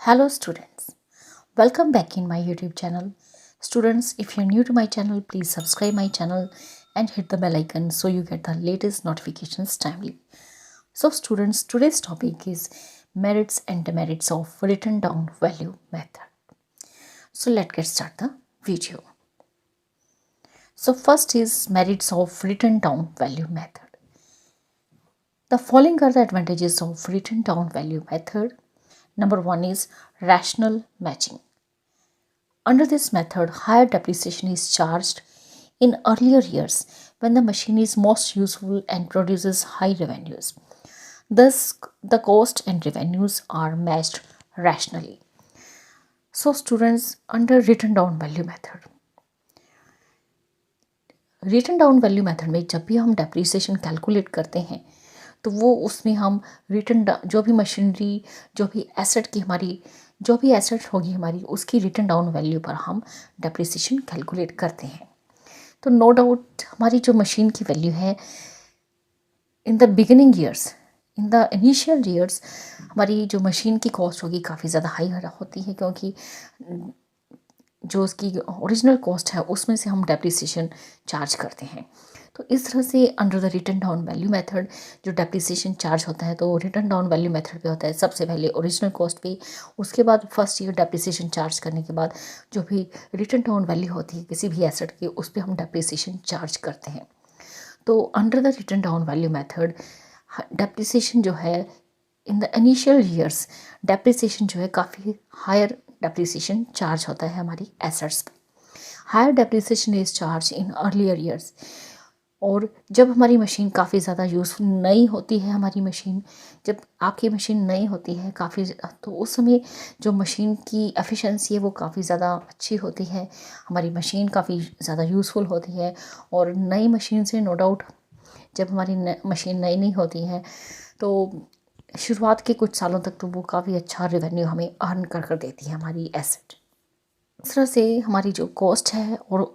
Hello students, welcome back in my YouTube channel. Students, if you're new to my channel, please subscribe my channel and hit the bell icon so you get the latest notifications timely. So students, today's topic is merits and demerits of written down value method. So let's get start the video. So first is merits of written down value method. The following are the advantages of written down value method. Number one is rational matching. Under this method, higher depreciation is charged in earlier years when the machine is most useful and produces high revenues. Thus, the cost and revenues are matched rationally. So, students, under written down value method में जब भी हम depreciation calculate करते हैं तो वो उसमें हम जो भी मशीनरी जो भी एसेट होगी हमारी उसकी रिटन डाउन वैल्यू पर हम डेप्रिसिएशन कैलकुलेट करते हैं। तो नो डाउट हमारी जो मशीन की वैल्यू है इन द इनिशियल ईयर्स हमारी जो मशीन की कॉस्ट होगी काफ़ी ज़्यादा हाई होती है, क्योंकि जो उसकी ओरिजिनल कॉस्ट है उसमें से हम डेप्रिसिएशन चार्ज करते हैं। तो इस तरह से under the written down value method जो डेप्रिसिएशन चार्ज होता है तो रिटन डाउन वैल्यू मेथड पे होता है सबसे पहले ओरिजिनल कॉस्ट पे, उसके बाद फर्स्ट ईयर डेप्रिसिएशन चार्ज करने के बाद जो भी रिटन डाउन वैल्यू होती है किसी भी एसेट की उस पर हम डेप्रिसिएशन चार्ज करते हैं। तो under the written down value method depreciation जो है in the initial years depreciation जो है काफ़ी हायर डेप्रिसिएशन चार्ज होता है हमारी एसेट्स पे। Higher depreciation is charge in earlier years. और जब हमारी मशीन काफ़ी ज़्यादा यूज़फुल नई होती है, जब आपकी मशीन नई होती है काफ़ी, तो उस समय जो मशीन की एफिशिएंसी है वो काफ़ी ज़्यादा अच्छी होती है, हमारी मशीन काफ़ी ज़्यादा यूज़फुल होती है। और नई मशीन से नो डाउट जब हमारी मशीन नई नहीं होती है तो शुरुआत के कुछ सालों तक तो वो काफ़ी अच्छा रेवेन्यू हमें अर्न कर देती है हमारी एसेट। इस तरह से हमारी जो कॉस्ट है और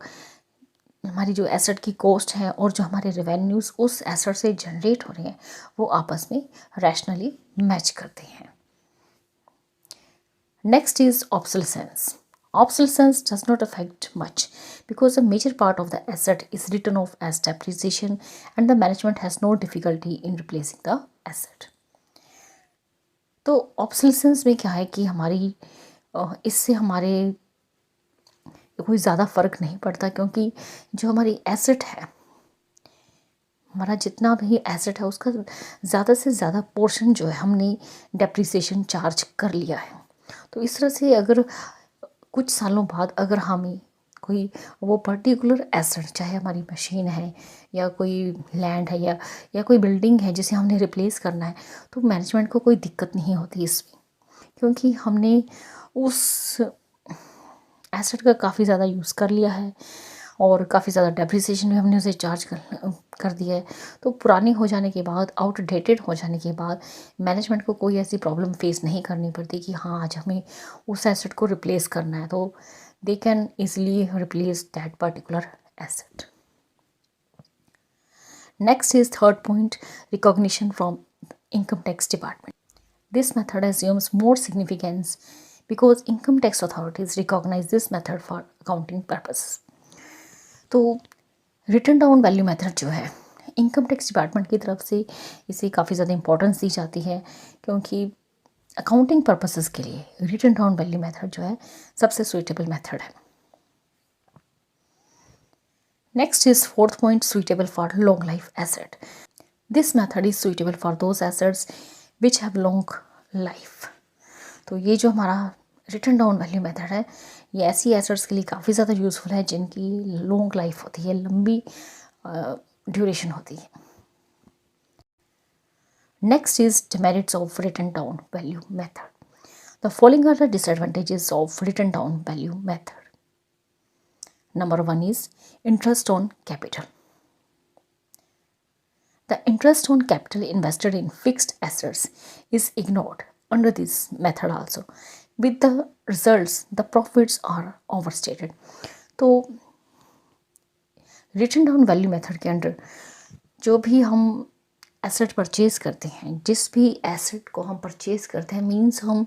हमारी जो एसेट की कॉस्ट है और जो हमारे रेवेन्यूज़ उस एसेट से जनरेट हो रहे हैं वो आपस में रैशनली मैच करते हैं। Next is obsolescence. Obsolescence does not affect much because a major part of the asset is written off as depreciation and the management has no difficulty in replacing the asset. तो obsolescence में क्या है कि इससे हमारे कोई ज़्यादा फ़र्क नहीं पड़ता, क्योंकि जो हमारी एसेट है, हमारा जितना भी एसेट है उसका ज़्यादा से ज़्यादा पोर्शन जो है हमने डेप्रिसिएशन चार्ज कर लिया है। तो इस तरह से अगर कुछ सालों बाद अगर हमें कोई वो पर्टिकुलर एसेट, चाहे हमारी मशीन है या कोई लैंड है या कोई बिल्डिंग है जिसे हमने रिप्लेस करना है, तो मैनेजमेंट को कोई दिक्कत नहीं होती इसमें, क्योंकि हमने उस एसेट का काफ़ी ज़्यादा यूज़ कर लिया है और काफ़ी ज़्यादा डेप्रिसिएशन भी हमने उसे चार्ज कर दिया है। तो पुरानी हो जाने के बाद, आउटडेटेड हो जाने के बाद मैनेजमेंट को कोई ऐसी प्रॉब्लम फेस नहीं करनी पड़ती कि हाँ आज हमें उस एसेट को रिप्लेस करना है, तो they can easily replace that particular asset. Next is third point, recognition from income tax department. This method assumes more significance because income tax authorities recognize this method for accounting purposes. तो written down value method जो है income tax department की तरफ से इसे काफ़ी ज़्यादा importance दी जाती है, क्योंकि अकाउंटिंग पर्पसेस के लिए रिटन डाउन वैल्यू मेथड जो है सबसे सुइटेबल मेथड है। Next is fourth point, suitable for long life asset. This method is suitable for those assets which have long life. तो ये जो हमारा रिटन डाउन वैल्यू मेथड है ये ऐसी एसेट्स के लिए काफ़ी ज़्यादा यूज़फुल है जिनकी लॉन्ग लाइफ होती है, लंबी ड्यूरेशन होती है. Next is demerits of written down value method. The following are the disadvantages of written down value method. Number one is interest on capital. The interest on capital invested in fixed assets is ignored under this method also. With the results, the profits are overstated. तो written down value method के under जो भी हम asset purchase करते हैं, जिस भी asset को हम परचेज करते हैं मीन्स हम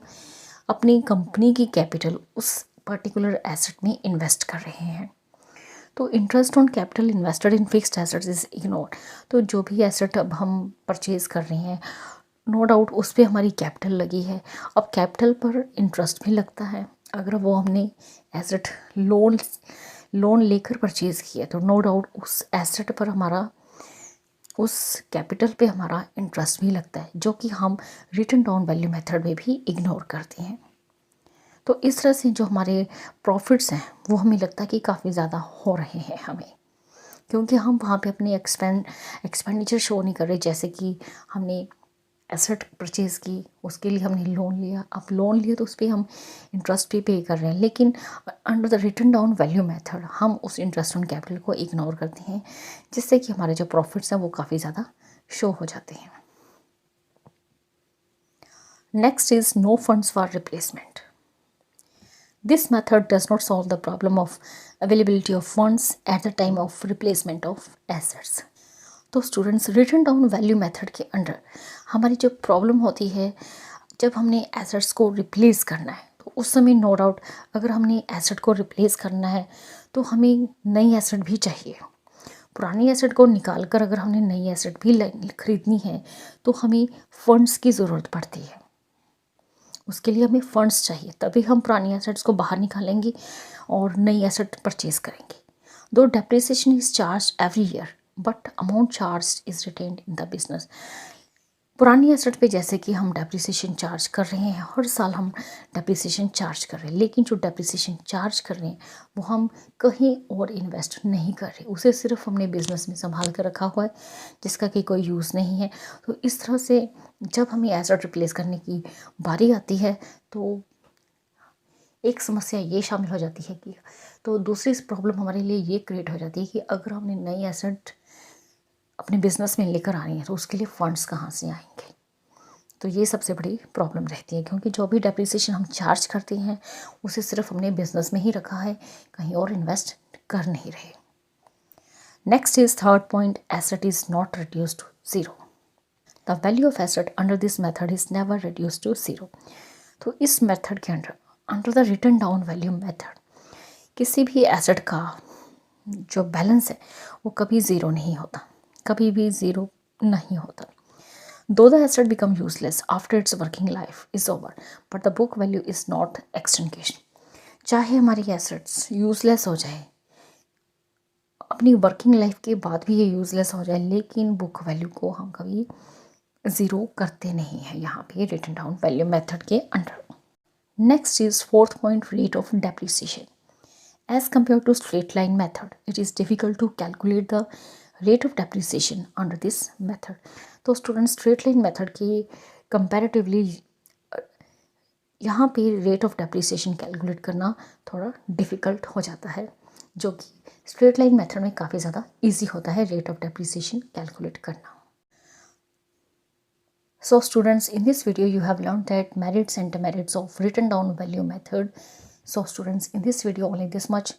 अपनी कंपनी की कैपिटल उस पर्टिकुलर एसेट में इन्वेस्ट कर रहे हैं। तो interest on capital invested in fixed assets is ignored. तो जो भी एसेट अब हम परचेज कर रहे हैं, नो डाउट उस पर हमारी कैपिटल लगी है। अब कैपिटल पर इंटरेस्ट भी लगता है। अगर वो हमने एसेट लोन लेकर परचेज़ किया तो नो डाउट उस एसेट पर हमारा, उस कैपिटल पे हमारा इंटरेस्ट भी लगता है, जो कि हम रिटन डाउन वैल्यू मेथड में भी इग्नोर करते हैं। तो इस तरह से जो हमारे प्रॉफिट्स हैं वो हमें लगता है कि काफ़ी ज़्यादा हो रहे हैं हमें, क्योंकि हम वहाँ पे अपने एक्सपेंडिचर शो नहीं कर रहे। जैसे कि हमने एसेट परचेज़ की, उसके लिए हमने लोन लिया, अब लोन लिया तो उस पर हम इंटरेस्ट भी पे कर रहे हैं, लेकिन under the written down value method हम उस इंटरेस्ट ऑन कैपिटल को इग्नोर करते हैं, जिससे कि हमारे जो प्रॉफिट्स हैं वो काफ़ी ज़्यादा शो हो जाते हैं। Next is no funds for replacement. This method does not solve the problem of availability of funds at the time of replacement of assets. तो students, written down value method के under हमारी जो problem होती है, जब हमने assets को replace करना है तो उस समय नो डाउट अगर हमने एसेट को रिप्लेस करना है तो हमें नई एसेट भी चाहिए। पुरानी एसेट को निकाल कर अगर हमने नई एसेट भी खरीदनी है तो हमें फंड्स की ज़रूरत पड़ती है। उसके लिए हमें फंड्स चाहिए, तभी हम पुरानी एसेट्स को बाहर निकालेंगे और नई एसेट परचेज करेंगे। दो depreciation is charge every year but amount charge is retained in the business. पुरानी एसेट पे जैसे कि हम डेप्रिसिएशन चार्ज कर रहे हैं, हर साल हम डेप्रिसिएशन चार्ज कर रहे हैं, लेकिन जो डेप्रिसिएशन चार्ज कर रहे हैं वो हम कहीं और इन्वेस्ट नहीं कर रहे, उसे सिर्फ हमने बिज़नेस में संभाल कर रखा हुआ है जिसका कि कोई यूज़ नहीं है। तो इस तरह से जब हमें एसेट रिप्लेस करने की बारी आती है तो एक समस्या ये शामिल हो जाती है कि, तो दूसरी प्रॉब्लम हमारे लिए ये क्रिएट हो जाती है कि अगर हमने नई एसेट अपने बिज़नेस में लेकर आनी है तो उसके लिए फ़ंड्स कहाँ से आएंगे। तो ये सबसे बड़ी प्रॉब्लम रहती है, क्योंकि जो भी डेप्रिसिएशन हम चार्ज करते हैं उसे सिर्फ हमने बिज़नेस में ही रखा है, कहीं और इन्वेस्ट कर नहीं रहे। Next is third point, asset is not reduce to zero. The value of asset under this method is never reduce to zero. तो इस मेथड के under the written down value method किसी भी एसेट का जो बैलेंस है वो कभी ज़ीरो नहीं होता, कभी भी ज़ीरो नहीं होता। Though the asset become useless after its working life is over, but the book value is not extinguished. चाहे हमारी एसेट्स यूज़लेस हो जाए, अपनी वर्किंग लाइफ के बाद भी ये यूज़लेस हो जाए, लेकिन बुक वैल्यू को हम कभी ज़ीरो करते नहीं हैं यहाँ पे रिटन डाउन वैल्यू मेथड के under. Next is fourth point, rate of depreciation. As compared to straight line method, it is difficult to calculate the rate of depreciation under this method. तो student, straight line method की comparatively यहाँ पे rate of depreciation calculate करना थोड़ा difficult हो जाता है, जो कि स्ट्रेट लाइन मेथड में काफ़ी ज़्यादा इजी होता है रेट ऑफ डेप्रिसिएशन कैलकुलेट करना। So students, in this video you have learned that merits and demerits of written down value method. So students, in this video only this much.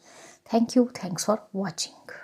Thank you. Thanks for watching.